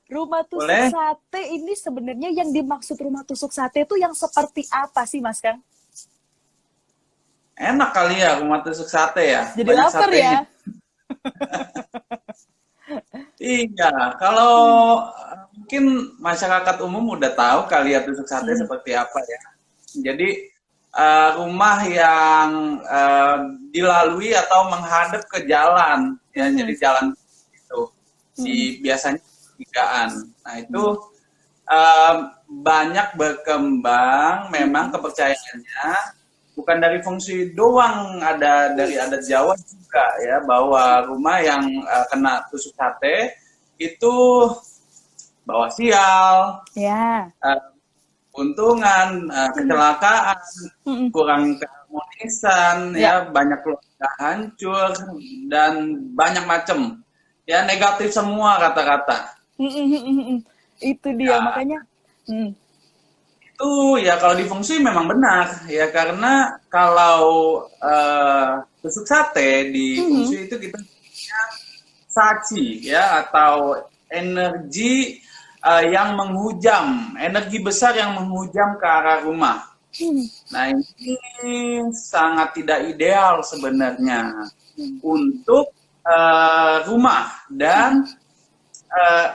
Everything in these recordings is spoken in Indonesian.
Rumah tusuk Boleh? sate ini sebenarnya yang dimaksud rumah tusuk sate itu yang seperti apa sih, Mas Kang? Enak kali ya rumah tusuk sate ya, Jadi banyak lapar satenya. ya. Iya, kalau mungkin masyarakat umum udah tahu kali ya tusuk sate Hmm. seperti apa ya. Jadi rumah yang dilalui atau menghadap ke jalan ya, Hmm. jadi jalan itu Hmm. biasanya tigaan. Nah itu Hmm. eh, banyak berkembang memang Hmm. kepercayaannya bukan dari feng shui doang, ada dari adat Jawa juga ya, bahwa rumah yang kena tusuk sate itu bawa sial, Ya. uh, untungan, Hmm. kecelakaan, Hmm. kurang keharmonisan, Ya. ya banyak keluarga hancur dan banyak macam, ya negatif semua kata-kata. Hmm. Hmm. Hmm. Hmm. Itu dia Ya, makanya. Hmm. itu ya kalau di feng shui memang benar ya, karena kalau tusuk sate di feng Hmm. shui itu kita saci ya, atau energi yang menghujam, energi besar yang menghujam ke arah rumah. Hmm. Nah, ini sangat tidak ideal sebenarnya untuk rumah, dan eh,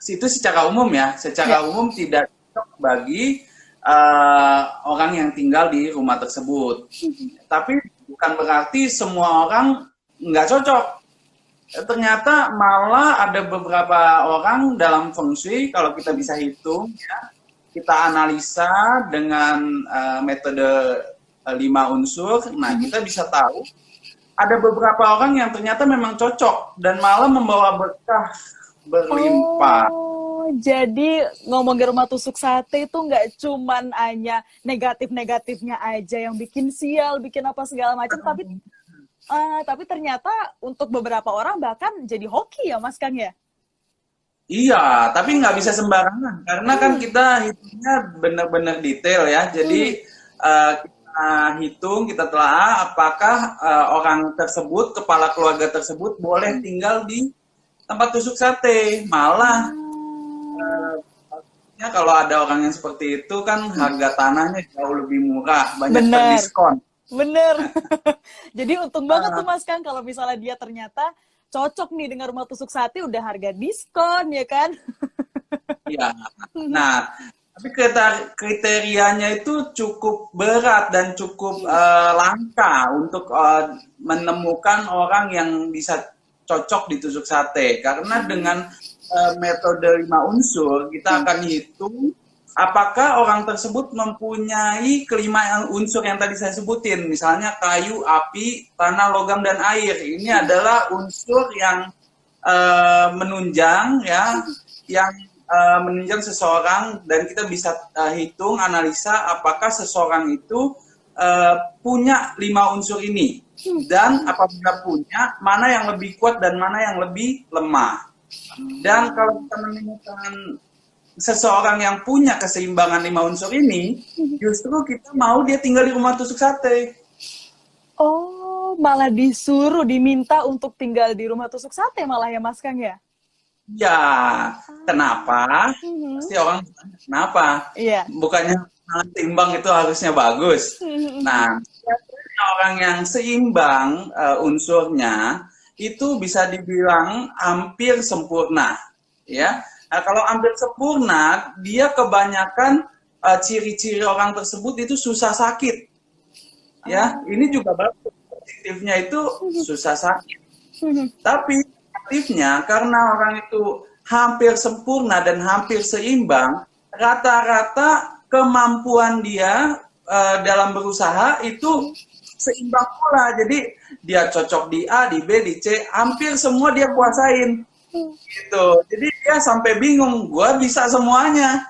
itu secara umum ya, Ya. secara umum tidak cocok bagi orang yang tinggal di rumah tersebut. Tapi bukan berarti semua orang nggak cocok. Ternyata malah ada beberapa orang dalam feng shui, kalau kita bisa hitung ya, kita analisa dengan metode 5 unsur, nah kita bisa tahu ada beberapa orang yang ternyata memang cocok dan malah membawa berkah berlimpah. Oh, jadi ngomongin rumah tusuk sate itu nggak cuman hanya negatif-negatifnya aja yang bikin sial, bikin apa segala macam, tapi ternyata untuk beberapa orang bahkan jadi hoki ya, Mas Kang ya? Iya, tapi nggak bisa Oh. sembarangan karena kan Hmm. kita hitungnya benar-benar detail ya. Jadi Hmm. kita hitung, kita telah apakah orang tersebut, kepala keluarga tersebut boleh Hmm. tinggal di tempat tusuk sate. Malah Ah. ya, kalau ada orang yang seperti itu kan harga tanahnya jauh lebih murah, banyak Bener, terdiskon. bener. Jadi untung banget tuh Ah, Mas Kang kalau misalnya dia ternyata cocok nih dengan rumah tusuk sate udah harga diskon ya kan? iya. Nah, tapi kriterianya itu cukup berat dan cukup langka untuk menemukan orang yang bisa cocok ditusuk sate. Karena dengan metode 5 unsur, kita akan hitung apakah orang tersebut mempunyai kelima unsur yang tadi saya sebutin. Misalnya kayu, api, tanah, logam, dan air. Ini adalah unsur yang menunjang ya, yang menunjang seseorang, dan kita bisa hitung analisa apakah seseorang itu punya 5 unsur ini, dan apabila punya, mana yang lebih kuat dan mana yang lebih lemah. Dan kalau kita menemukan seseorang yang punya keseimbangan 5 unsur ini, justru kita mau dia tinggal di rumah tusuk sate. Oh, malah disuruh, diminta untuk tinggal di rumah tusuk sate malah ya Mas Kang ya? Ya, kenapa? Mhm. Pasti orang bertanya, kenapa? Iya. Bukannya seimbang itu harusnya bagus. Nah, orang yang seimbang unsurnya itu bisa dibilang hampir sempurna, ya. Nah, kalau hampir sempurna, dia kebanyakan ciri-ciri orang tersebut itu susah sakit, ya. Ini Oh. juga bagus. Positifnya itu susah sakit. Tapi negatifnya, karena orang itu hampir sempurna dan hampir seimbang, rata-rata kemampuan dia dalam berusaha itu seimbang pula. Jadi dia cocok di A, di B, di C, hampir semua dia kuasain. Gitu. Jadi dia sampai bingung, gue bisa semuanya.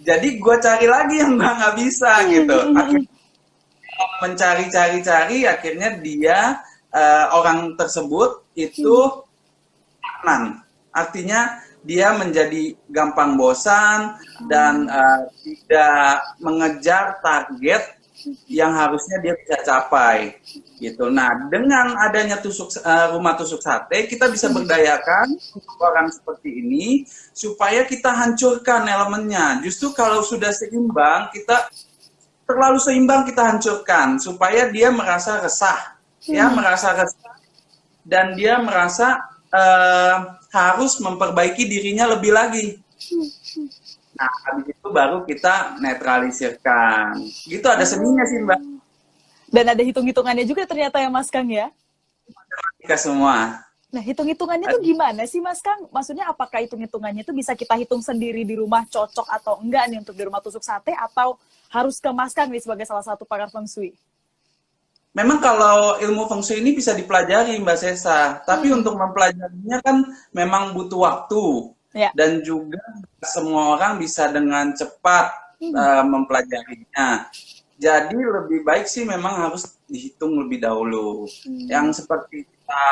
Jadi gue cari lagi yang gue nggak bisa gitu. Akhirnya mencari-cari-cari, akhirnya dia orang tersebut itu stagnan. Artinya dia menjadi gampang bosan dan tidak mengejar target yang harusnya dia bisa capai gitu. Nah, dengan adanya rumah tusuk sate, kita bisa berdayakan orang seperti ini supaya kita hancurkan elemennya. Justru kalau sudah seimbang, kita terlalu seimbang kita hancurkan supaya dia merasa resah, ya merasa resah dan dia merasa harus memperbaiki dirinya lebih lagi. Nah, habis itu baru kita netralisirkan. Gitu ada seninya sih, Mbak. Dan ada hitung-hitungannya juga ternyata ya Mas Kang ya? Kita semua. Nah, hitung-hitungannya tuh gimana sih Mas Kang? Maksudnya apakah hitung-hitungannya itu bisa kita hitung sendiri di rumah cocok atau enggak nih untuk di rumah tusuk sate, atau harus ke Mas Kang nih sebagai salah satu pakar feng shui? Memang kalau ilmu feng shui ini bisa dipelajari Mbak Sesa, tapi untuk mempelajarinya kan memang butuh waktu. Ya. Dan juga semua orang bisa dengan cepat mempelajarinya. Jadi lebih baik sih memang harus dihitung lebih dahulu. Yang seperti kita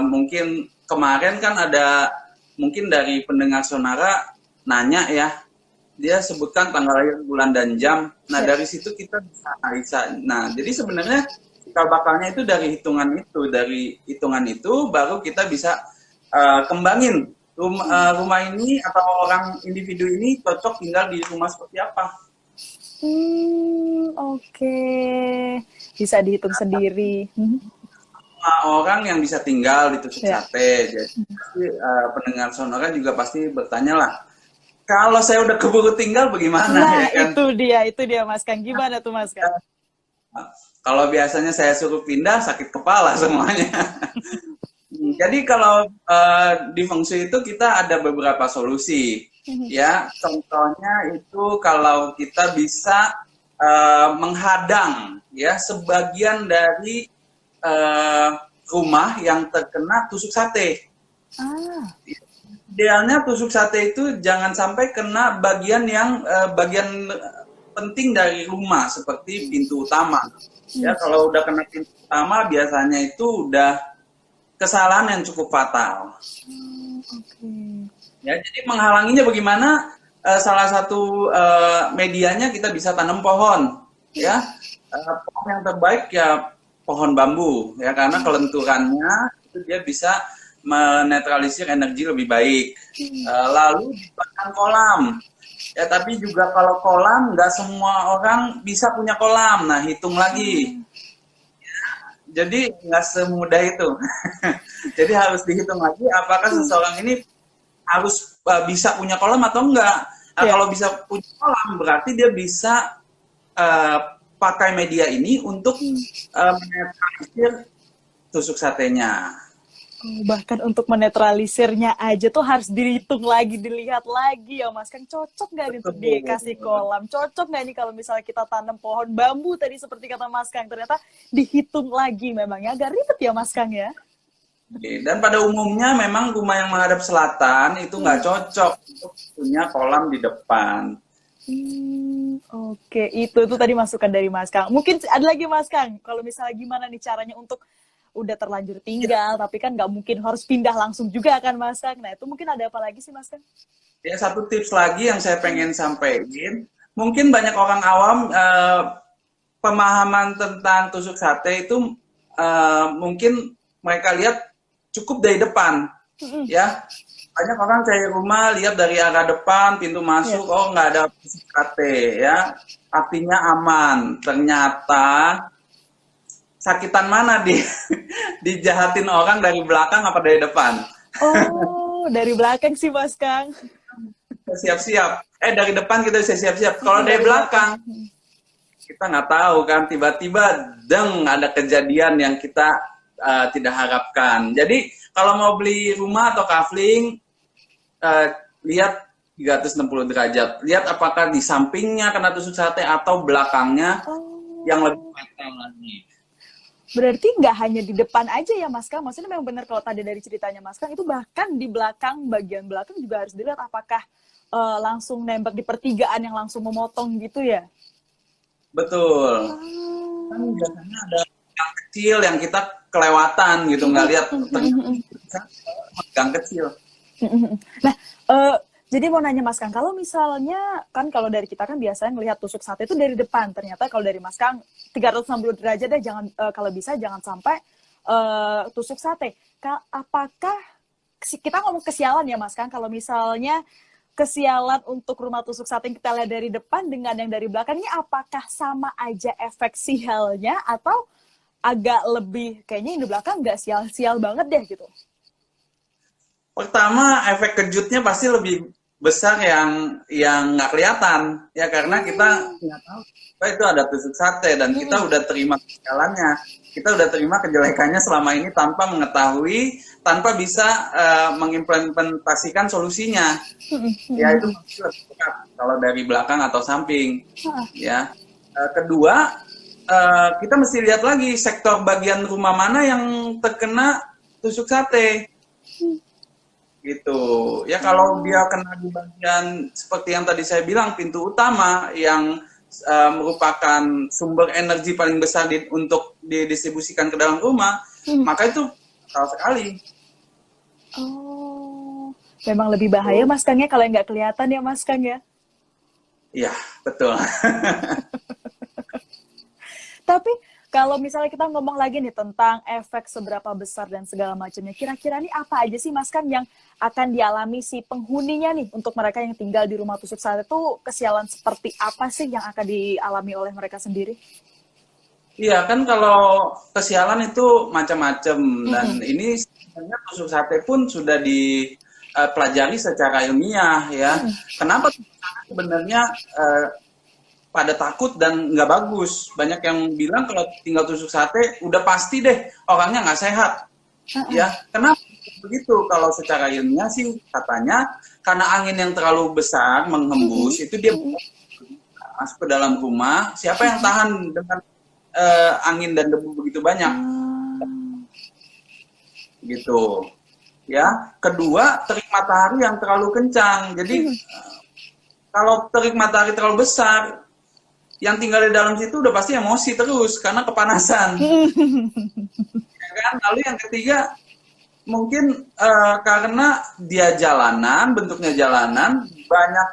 mungkin kemarin kan ada mungkin dari pendengar Sonara nanya ya, dia sebutkan tanggal lahir, bulan dan jam. Nah dari situ kita bisa. Nah jadi sebenarnya cikal bakalnya itu dari hitungan itu baru kita bisa kembangin rumah ini atau orang individu ini cocok tinggal di rumah seperti apa. Oke. Bisa dihitung sendiri. Orang yang bisa tinggal di tusuk sate. Jadi pendengar Sonora juga pasti bertanya lah, kalau saya udah keburu tinggal bagaimana? Nah, ya kan? itu dia Mas Kang. Gimana tuh Mas Kang? Kalau biasanya saya suruh pindah, sakit kepala semuanya. Jadi kalau di feng shui itu kita ada beberapa solusi, ya. Contohnya itu kalau kita bisa menghadang, ya, sebagian dari rumah yang terkena tusuk sate. Idealnya tusuk sate itu jangan sampai kena bagian penting dari rumah seperti pintu utama. Ya, kalau udah kena pintu utama biasanya itu udah kesalahan yang cukup fatal. Ya, jadi menghalanginya bagaimana? Salah satu medianya kita bisa tanam pohon, ya. Pohon yang terbaik ya pohon bambu, ya, karena kelenturannya itu dia bisa menetralisir energi lebih baik. Lalu di belakang kolam, ya, tapi juga kalau kolam nggak semua orang bisa punya kolam. Nah, hitung lagi. Jadi nggak semudah itu. Jadi harus dihitung lagi apakah seseorang ini harus bisa punya kolam atau enggak. Nah, kalau bisa punya kolam berarti dia bisa pakai media ini untuk menetralisir tusuk satenya. Bahkan untuk menetralisirnya aja tuh harus dihitung lagi, dilihat lagi ya Mas Kang, cocok nggak nih untuk dikasih kolam, cocok nggak nih kalau misalnya kita tanam pohon bambu tadi seperti kata Mas Kang, ternyata dihitung lagi. Memangnya agak ribet ya Mas Kang ya. Dan pada umumnya memang rumah yang menghadap selatan itu nggak cocok untuk punya kolam di depan. Oke, itu tadi masukan dari Mas Kang. Mungkin ada lagi Mas Kang, kalau misalnya gimana nih caranya untuk udah terlanjur tinggal, tapi kan nggak mungkin harus pindah langsung juga kan Mas Kang. Nah itu mungkin ada apa lagi sih Mas Kang? Ya, satu tips lagi yang saya pengen sampaikan, mungkin banyak orang awam pemahaman tentang tusuk sate itu mungkin mereka lihat cukup dari depan, ya. Banyak orang cari rumah lihat dari arah depan, pintu masuk, oh nggak ada tusuk sate, ya, artinya aman. Ternyata sakitan mana dijahatin orang dari belakang apa dari depan? Oh, dari belakang sih Mas Kang. Siap-siap. Dari depan kita bisa siap-siap. Kalau dari belakang, kita nggak tahu kan. Tiba-tiba, ada kejadian yang kita tidak harapkan. Jadi, kalau mau beli rumah atau kafling, lihat 360 derajat. Lihat apakah di sampingnya kena tusuk sate atau belakangnya yang lebih fatal lagi. Berarti nggak hanya di depan aja ya Mas Kang, maksudnya memang benar kalau tadi dari ceritanya Mas Kang, itu bahkan di belakang, bagian belakang juga harus dilihat apakah langsung nembak di pertigaan yang langsung memotong gitu ya? Betul. Kan biasanya ada yang kecil yang kita kelewatan gitu, nggak lihat gang kecil. Nah, Jadi mau nanya Mas Kang, kalau misalnya kan kalau dari kita kan biasanya ngelihat tusuk sate itu dari depan, ternyata kalau dari Mas Kang 360 derajat deh, jangan kalau bisa jangan sampai tusuk sate. Apakah kita ngomong kesialan ya Mas Kang, kalau misalnya kesialan untuk rumah tusuk sate yang kita lihat dari depan dengan yang dari belakang ini apakah sama aja efek sialnya atau agak lebih kayaknya yang di belakang nggak sial-sial banget deh gitu? Pertama, efek kejutnya pasti lebih besar yang nggak kelihatan ya, karena kita nggak tahu itu ada tusuk sate dan kita udah terima kesialannya, kita udah terima kejelekannya selama ini tanpa mengetahui, tanpa bisa mengimplementasikan solusinya. Ya itu kalau dari belakang atau samping. Ya. Kedua, kita mesti lihat lagi sektor bagian rumah mana yang terkena tusuk sate. Gitu ya, kalau dia kena di bagian seperti yang tadi saya bilang, pintu utama yang merupakan sumber energi paling besar untuk didistribusikan ke dalam rumah, maka itu salah sekali. Oh, memang lebih bahaya Mas Kang ya kalau nggak kelihatan ya Mas Kang ya. Iya, betul. Tapi kalau misalnya kita ngomong lagi nih tentang efek seberapa besar dan segala macamnya, kira-kira nih apa aja sih Mas Kang yang akan dialami si penghuninya nih untuk mereka yang tinggal di rumah tusuk sate itu, kesialan seperti apa sih yang akan dialami oleh mereka sendiri? Iya kan, kalau kesialan itu macam-macam dan ini sebenarnya tusuk sate pun sudah dipelajari secara ilmiah ya. Kenapa sebenarnya pada takut dan nggak bagus? Banyak yang bilang kalau tinggal tusuk sate udah pasti deh orangnya nggak sehat. Ya, kenapa begitu? Kalau secara ilmiah sih katanya karena angin yang terlalu besar menghembus itu dia masuk ke dalam rumah. Siapa yang tahan dengan angin dan debu begitu banyak? Gitu. Ya. Kedua, terik matahari yang terlalu kencang. Jadi kalau terik matahari terlalu besar, yang tinggal di dalam situ udah pasti emosi terus karena kepanasan. Ya kan? Lalu yang ketiga, mungkin karena dia jalanan, bentuknya jalanan, banyak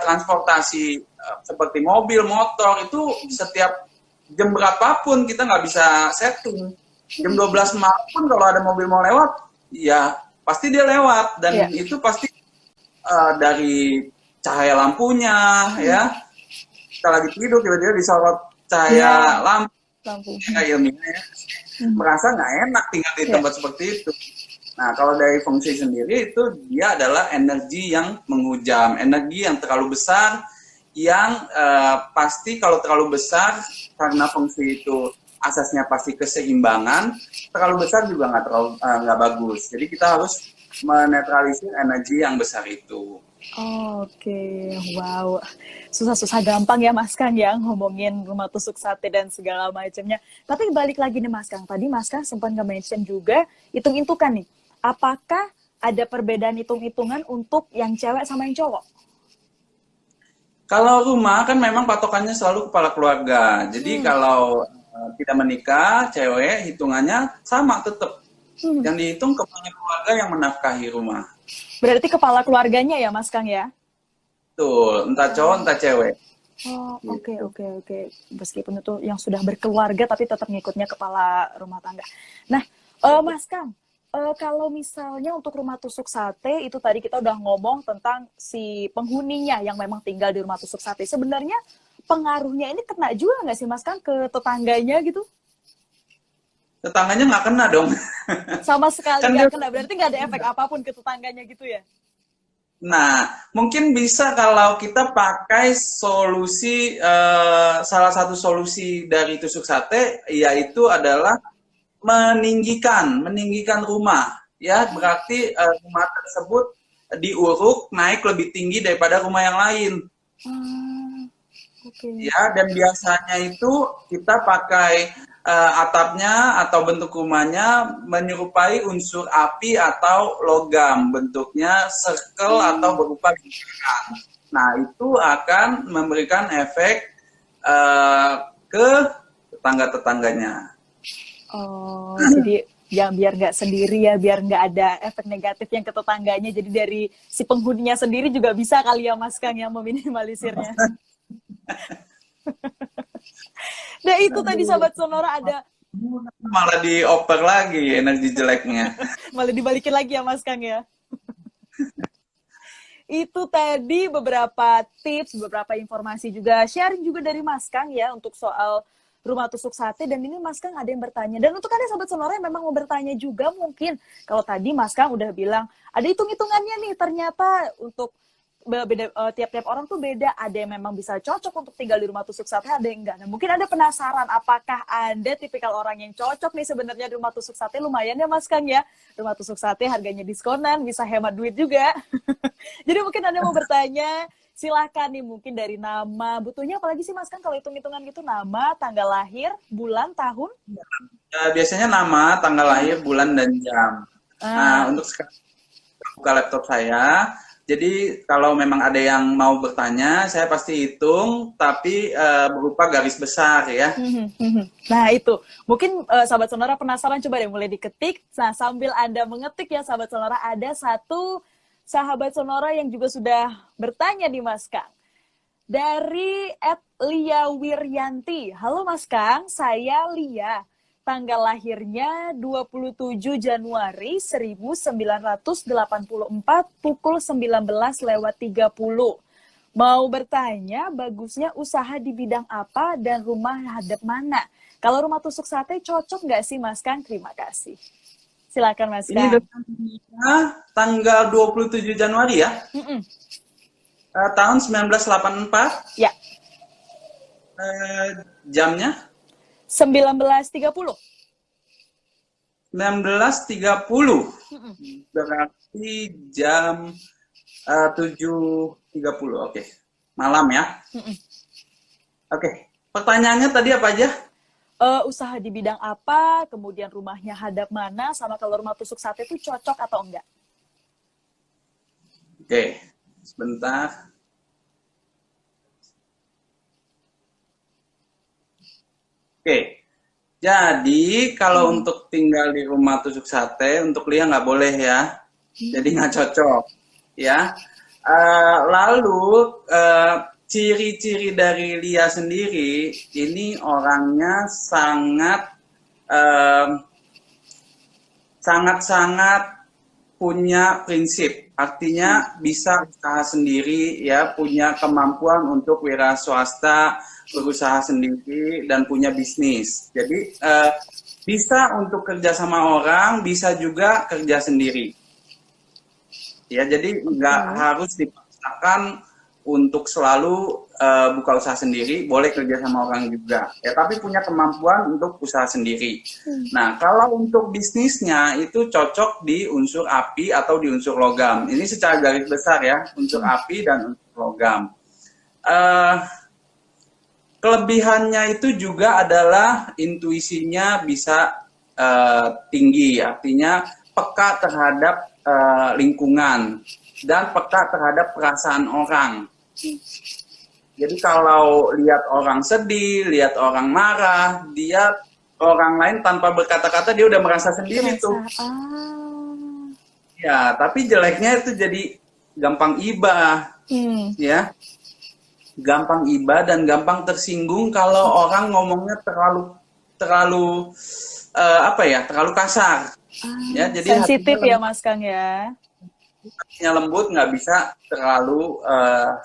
transportasi seperti mobil, motor, itu setiap jam berapapun kita nggak bisa setting. Jam 12 malam pun kalau ada mobil mau lewat, ya pasti dia lewat. Dan itu pasti dari cahaya lampunya, ya. Kita lagi tidur, tiba-tiba disorot cahaya lampu. Kayak ilmiah ya. Merasa nggak enak tinggal di tempat seperti itu. Nah, kalau dari fungsi sendiri itu dia adalah energi yang menghujam, energi yang terlalu besar, yang pasti kalau terlalu besar, karena fungsi itu asasnya pasti keseimbangan, terlalu besar juga nggak bagus. Jadi kita harus menetralisir energi yang besar itu. Oke, wow. Susah-susah gampang ya Mas Kang ya ngomongin rumah tusuk sate dan segala macamnya. Tapi balik lagi nih Mas Kang, tadi Mas Kang sempat nge-mention juga hitung-hitungan nih. Apakah ada perbedaan hitung-hitungan untuk yang cewek sama yang cowok? Kalau rumah kan memang patokannya selalu kepala keluarga. Jadi kalau tidak menikah, cewek hitungannya sama tetap. Yang dihitung kepala keluarga yang menafkahi rumah. Berarti kepala keluarganya ya Mas Kang ya? Betul, entah cowok entah cewek. Oh, oke. Meskipun itu yang sudah berkeluarga tapi tetap ngikutnya kepala rumah tangga. Nah, Mas Kang, kalau misalnya untuk rumah tusuk sate itu tadi kita udah ngomong tentang si penghuninya yang memang tinggal di rumah tusuk sate. Sebenarnya pengaruhnya ini kena juga nggak sih Mas Kang ke tetangganya gitu? Tetangganya nggak kena dong. Sama sekali nggak kena, berarti nggak ada efek apapun ke tetangganya gitu ya? Nah, mungkin bisa kalau kita pakai solusi, salah satu solusi dari tusuk sate, yaitu adalah meninggikan rumah. Ya, berarti rumah tersebut diuruk naik lebih tinggi daripada rumah yang lain. Ya, dan biasanya itu kita pakai atapnya atau bentuk rumahnya menyerupai unsur api atau logam, bentuknya circle atau berupa lingkaran. Nah, itu akan memberikan efek ke tetangga-tetangganya. Oh, jadi Ya biar nggak sendiri ya, biar nggak ada efek negatif yang ke tetangganya. Jadi dari si penghuninya sendiri juga bisa kali ya Mas Kang yang meminimalisirnya. Nah itu tadi Aduh, Sahabat Sonora ada malah dioper lagi energi jeleknya. malah dibalikin lagi ya Mas Kang ya. Itu tadi beberapa tips, beberapa informasi juga, sharing juga dari Mas Kang ya untuk soal rumah tusuk sate. Dan ini Mas Kang ada yang bertanya. Dan untuk ada Sahabat Sonora yang memang mau bertanya juga mungkin. Kalau tadi Mas Kang udah bilang, ada hitung-hitungannya nih ternyata untuk beda, tiap-tiap orang tuh beda. Ada yang memang bisa cocok untuk tinggal di rumah tusuk sate, ada yang enggak. Nah, mungkin ada penasaran apakah Anda tipikal orang yang cocok nih sebenarnya di rumah tusuk sate. Lumayan ya Mas Kang ya. Rumah tusuk sate harganya diskonan, bisa hemat duit juga. Jadi mungkin Anda mau bertanya, silahkan nih mungkin dari nama. Butuhnya apalagi sih Mas Kang kalau hitung-hitungan gitu? Nama, tanggal lahir, bulan, tahun? Biasanya nama, tanggal lahir, bulan, dan jam. Nah, untuk sekarang buka laptop saya. Jadi kalau memang ada yang mau bertanya, saya pasti hitung, tapi berupa garis besar ya. Nah itu, mungkin Sahabat Sonora penasaran, coba deh mulai diketik. Nah sambil Anda mengetik ya Sahabat Sonora, ada satu Sahabat Sonora yang juga sudah bertanya di Mas Kang. Dari @Lia Wiryanti. Halo Mas Kang, saya Lia. Tanggal lahirnya 27 Januari 1984 pukul 19:30. Mau bertanya, bagusnya usaha di bidang apa dan rumah hadap mana? Kalau rumah tusuk sate cocok nggak sih Mas Kang? Terima kasih. Silakan Mas Ini Kang. tanggal 27 Januari ya? Tahun 1984. Ya. Jamnya? 19:30. 19:30. Berarti jam 7:30. Oke. Malam ya? Oke. Pertanyaannya tadi apa aja? Usaha di bidang apa, kemudian rumahnya hadap mana, sama kalau rumah tusuk sate itu cocok atau enggak? Oke. Sebentar. Oke, jadi kalau untuk tinggal di rumah tusuk sate, untuk Lia nggak boleh ya, jadi nggak cocok, ya. Lalu ciri-ciri dari Lia sendiri, ini orangnya sangat punya prinsip, artinya bisa usaha sendiri, ya, punya kemampuan untuk wira swasta, berusaha sendiri dan punya bisnis. Jadi bisa untuk kerja sama orang, bisa juga kerja sendiri. Ya, jadi nggak harus dipaksakan untuk selalu buka usaha sendiri, boleh kerja sama orang juga. Ya, tapi punya kemampuan untuk usaha sendiri. Nah, kalau untuk bisnisnya itu cocok di unsur api atau di unsur logam. Ini secara garis besar ya, unsur api dan unsur logam. Kelebihannya itu juga adalah intuisinya bisa tinggi, artinya peka terhadap lingkungan dan peka terhadap perasaan orang. Jadi kalau lihat orang sedih, lihat orang marah, dia orang lain tanpa berkata-kata dia udah merasa sendiri tuh. Ya, tapi jeleknya itu jadi gampang iba, ya. Gampang iba dan gampang tersinggung kalau orang ngomongnya terlalu terlalu kasar. Ya, jadi sensitif ya Mas Kang ya. hatinya lembut, nggak bisa terlalu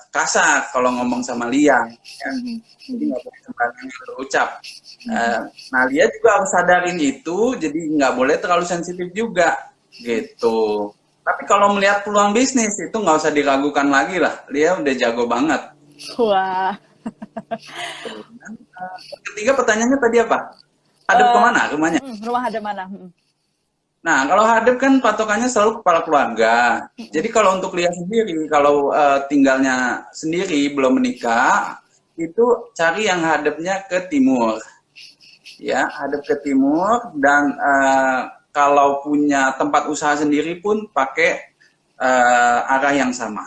kasar kalau ngomong sama Lia. Ya. Jadi nggak boleh sembarangan berucap. Nah, Lia juga harus sadarin itu, jadi nggak boleh terlalu sensitif juga, gitu. Tapi kalau melihat peluang bisnis itu nggak usah diragukan lagi lah. Lia udah jago banget. Wah. Ketiga pertanyaannya tadi apa? Hadap kemana rumahnya? Rumah hadap mana? Nah, kalau hadap kan patokannya selalu kepala keluarga. Jadi kalau untuk Lia sendiri, kalau tinggalnya sendiri belum menikah, itu cari yang hadapnya ke timur. Ya, hadap ke timur, dan kalau punya tempat usaha sendiri pun pakai arah yang sama.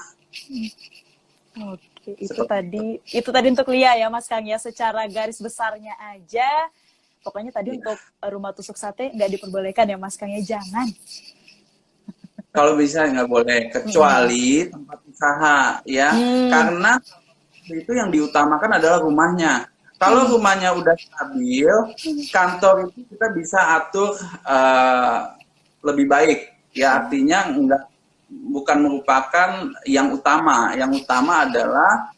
Oke, itu tadi untuk Lia ya Mas Kang ya, secara garis besarnya aja Pokoknya tadi Iya. untuk rumah tusuk sate nggak diperbolehkan ya Mas Kang ya, jangan. Kalau bisa nggak boleh, kecuali tempat usaha ya, Hmm. karena itu yang diutamakan adalah rumahnya. Kalau rumahnya udah stabil, kantor itu kita bisa atur lebih baik. Ya artinya bukan merupakan yang utama. Yang utama adalah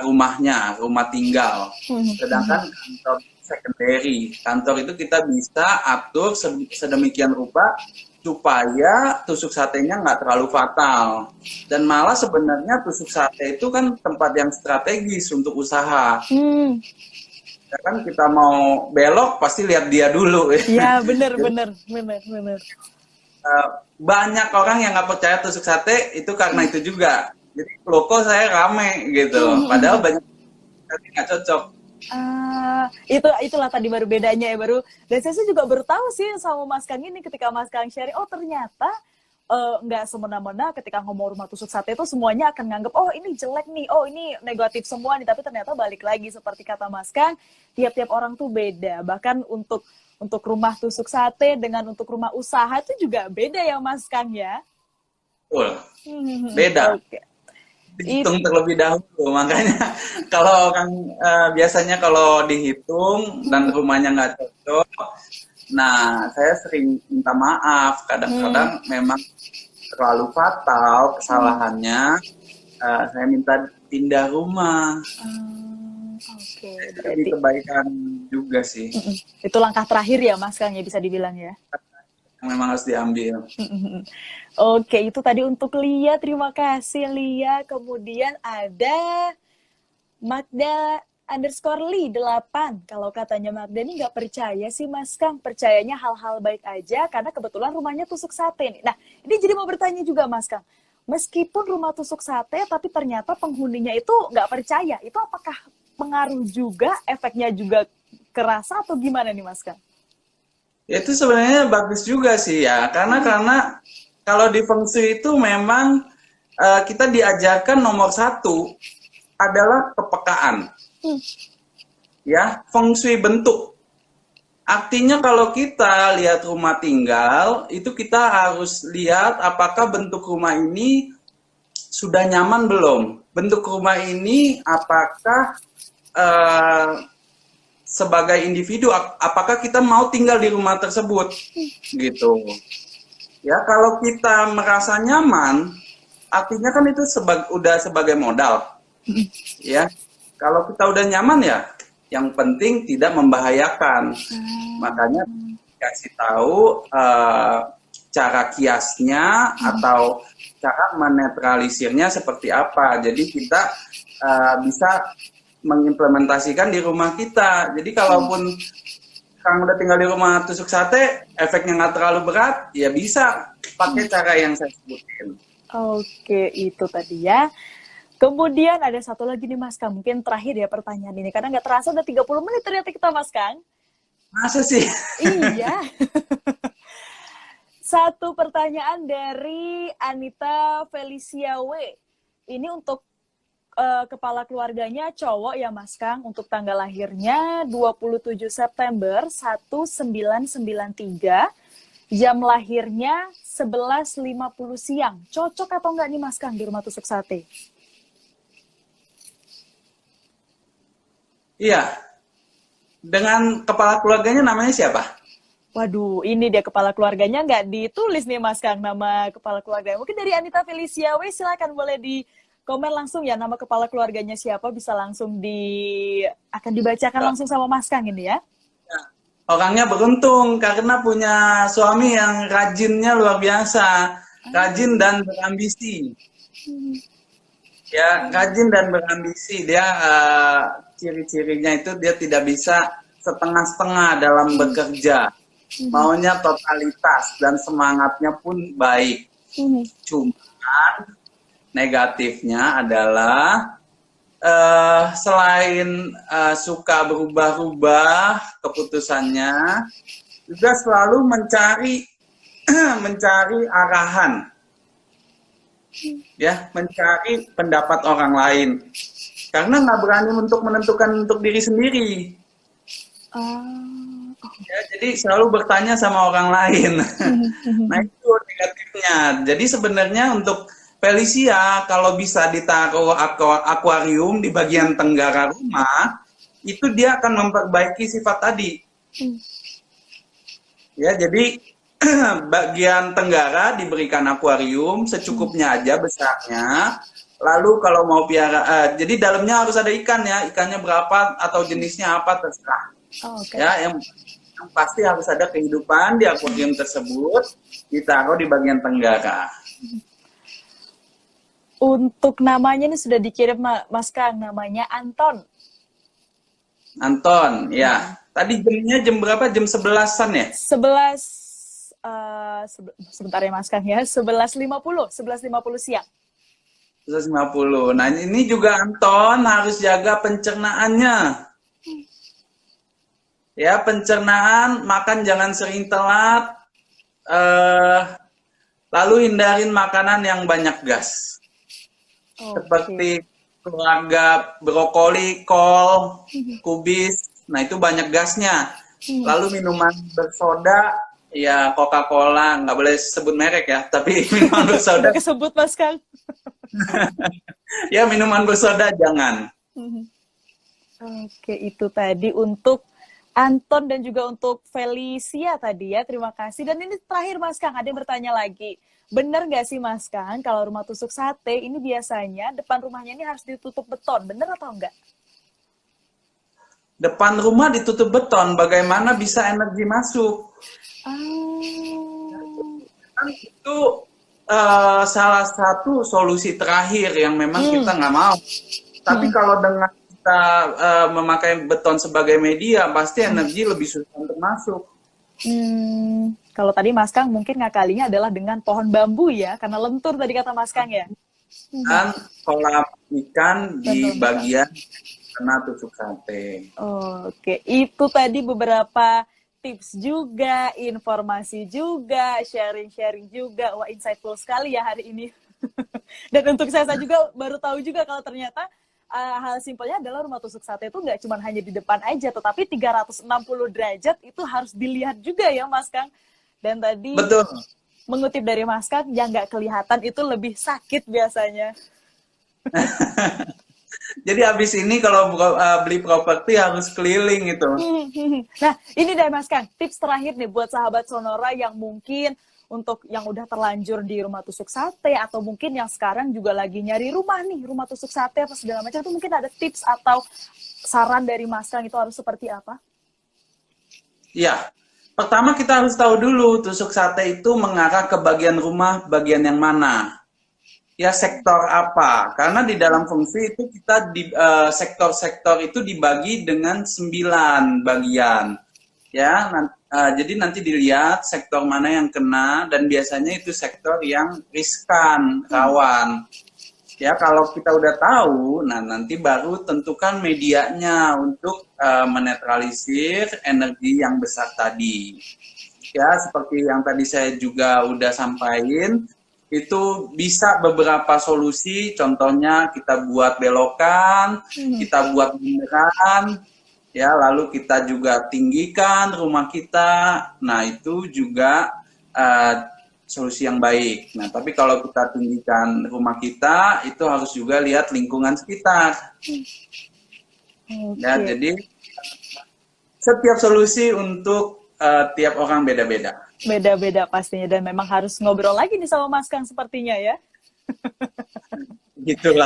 rumahnya, rumah tinggal. Sedangkan kantor secondary, kantor itu kita bisa atur sedemikian rupa supaya tusuk satenya nggak terlalu fatal. Dan malah sebenarnya tusuk sate itu kan tempat yang strategis untuk usaha. Hmm. Ya kan kita mau belok pasti lihat dia dulu. Ya bener Jadi, bener. banyak orang yang nggak percaya tusuk sate itu karena itu juga. Jadi loko saya rame gitu. Padahal banyak yang nggak cocok. Itulah tadi baru bedanya ya, baru. Dan saya sih juga baru tahu sih sama Mas Kang ini ketika Mas Kang sharing, oh ternyata nggak semena-mena ketika ngomong rumah tusuk sate itu semuanya akan nganggap oh ini jelek nih, oh ini negatif semua nih, tapi ternyata balik lagi seperti kata Mas Kang, tiap-tiap orang tuh beda. Bahkan untuk rumah tusuk sate dengan untuk rumah usaha itu juga beda ya Mas Kang ya. Betul. Beda. Oke. Dihitung terlebih dahulu, makanya kalau orang biasanya kalau dihitung dan rumahnya nggak cocok, nah saya sering minta maaf, kadang-kadang memang terlalu fatal kesalahannya, saya minta pindah rumah. Oke, Itu berarti kebaikan juga sih, itu langkah terakhir ya Mas Kang ya, bisa dibilang ya. yang memang harus diambil. Oke, itu tadi untuk Lia. Terima kasih Lia. Kemudian ada Magda_Li 8. Kalau katanya Magda ini nggak percaya sih Mas Kang. Percayanya hal-hal baik aja karena kebetulan rumahnya tusuk sate nih. Nah, ini jadi mau bertanya juga Mas Kang. Meskipun rumah tusuk sate, tapi ternyata penghuninya itu nggak percaya. Itu apakah pengaruh juga, efeknya juga kerasa atau gimana nih Mas Kang? Itu sebenarnya bagus juga sih ya, karena kalau di Feng Shui itu memang kita diajarkan nomor satu adalah kepekaan. Ya, Feng Shui bentuk. Artinya kalau kita lihat rumah tinggal, itu kita harus lihat apakah bentuk rumah ini sudah nyaman belum. Bentuk rumah ini apakah sebagai individu, apakah kita mau tinggal di rumah tersebut, gitu. Ya, kalau kita merasa nyaman, artinya kan itu udah sebagai modal. Ya, kalau kita udah nyaman ya, yang penting tidak membahayakan. Makanya kasih tahu cara kiasnya atau cara menetralisirnya seperti apa. Jadi kita bisa mengimplementasikan di rumah kita. Jadi kalaupun Kang udah tinggal di rumah tusuk sate, efeknya nggak terlalu berat, ya bisa pakai cara yang saya sebutin. Oke, itu tadi ya. Kemudian ada satu lagi nih Mas Kang, mungkin terakhir ya pertanyaan ini, karena nggak terasa udah 30 menit ternyata kita Mas Kang. Masa sih? Iya. Satu pertanyaan dari Anita Felicia W. Ini untuk kepala keluarganya cowok ya Mas Kang, untuk tanggal lahirnya 27 September 1993, jam lahirnya 11.50 siang. Cocok atau enggak nih Mas Kang di rumah tusuk sate? Iya. Dengan kepala keluarganya namanya siapa? Waduh, ini dia kepala keluarganya nggak ditulis nih Mas Kang, nama kepala keluarganya. Mungkin dari Anita Felicia W, silakan boleh di komen langsung ya nama kepala keluarganya siapa, bisa langsung akan dibacakan langsung sama Mas Kang ini ya. Orangnya beruntung karena punya suami yang rajinnya luar biasa, rajin dan berambisi. Ya, rajin dan berambisi. Dia ciri-cirinya itu dia tidak bisa setengah-setengah dalam bekerja. Maunya totalitas dan semangatnya pun baik. Cuman negatifnya adalah selain suka berubah-ubah keputusannya, juga selalu mencari arahan, ya, mencari pendapat orang lain, karena nggak berani untuk menentukan untuk diri sendiri. Ya, jadi selalu bertanya sama orang lain. Nah, itu negatifnya. Jadi sebenarnya untuk Felicia, kalau bisa ditaruh akuarium di bagian tenggara rumah, itu dia akan memperbaiki sifat tadi. Ya, jadi bagian tenggara diberikan akuarium secukupnya aja besarnya. Lalu kalau mau piara, jadi dalamnya harus ada ikan ya, ikannya berapa atau jenisnya apa terserah. Oh, oke. Ya, yang pasti harus ada kehidupan di akuarium tersebut, ditaruh di bagian tenggara. Untuk namanya ini sudah dikirim Mas Kang, namanya Anton. Anton, ya. Tadi jamnya jam berapa? Jam 11-an ya? 11 sebentar ya Mas Kang ya, 11.50 siang. 150. Nah, ini juga Anton harus jaga pencernaannya. Ya, pencernaan, makan jangan sering telat. Lalu hindarin makanan yang banyak gas. Seperti keluarga brokoli, kol, kubis. Nah, itu banyak gasnya. Lalu minuman bersoda, ya Coca-Cola, nggak boleh sebut merek ya, tapi minuman bersoda. Kesebut Mas Kang. Ya, minuman bersoda jangan. Oke, itu tadi untuk Anton dan juga untuk Felicia tadi ya, terima kasih. Dan ini terakhir Mas Kang, ada yang bertanya lagi. Benar nggak sih Mas Kang, kalau rumah tusuk sate ini biasanya depan rumahnya ini harus ditutup beton, benar atau enggak? Depan rumah ditutup beton, bagaimana bisa energi masuk? Itu salah satu solusi terakhir yang memang kita nggak mau. Tapi kalau dengan kita memakai beton sebagai media, pasti energi lebih susah untuk masuk. Kalau tadi Mas Kang mungkin ngakalinya adalah dengan pohon bambu ya, karena lentur tadi kata Mas Kang ya. Dan kolam ikan di bagian kena tusuk sate. Oke, itu tadi beberapa tips juga, informasi juga, sharing-sharing juga. Wah, insightful sekali ya hari ini. Dan untuk saya juga baru tahu juga kalau ternyata hal simpelnya adalah rumah tusuk sate itu nggak cuma hanya di depan aja, tetapi 360 derajat itu harus dilihat juga ya Mas Kang. Dan tadi Betul. Mengutip dari Mas Kang, yang nggak kelihatan itu lebih sakit biasanya. Jadi habis ini kalau beli properti harus keliling itu. Nah, ini deh Mas Kang, tips terakhir nih buat sahabat Sonora yang mungkin untuk yang udah terlanjur di rumah tusuk sate atau mungkin yang sekarang juga lagi nyari rumah nih, rumah tusuk sate apa segala macam, itu mungkin ada tips atau saran dari Mas Kang itu harus seperti apa? Ya, pertama kita harus tahu dulu tusuk sate itu mengarah ke bagian rumah bagian yang mana. Ya, sektor apa? Karena di dalam fungsi itu kita di sektor-sektor itu dibagi dengan 9 bagian. Ya, jadi nanti dilihat sektor mana yang kena dan biasanya itu sektor yang riskan, rawan. Ya, kalau kita udah tahu, nah nanti baru tentukan medianya untuk menetralisir energi yang besar tadi. Ya, seperti yang tadi saya juga udah sampaikan, itu bisa beberapa solusi, contohnya kita buat belokan, kita buat bundaran, ya, lalu kita juga tinggikan rumah kita. Nah, itu juga solusi yang baik. Nah, tapi kalau kita tinggikan rumah kita, itu harus juga lihat lingkungan sekitar. Ya, jadi setiap solusi untuk tiap orang beda-beda. Beda-beda pastinya, dan memang harus ngobrol lagi nih sama Mas Kang sepertinya ya. Gitulah.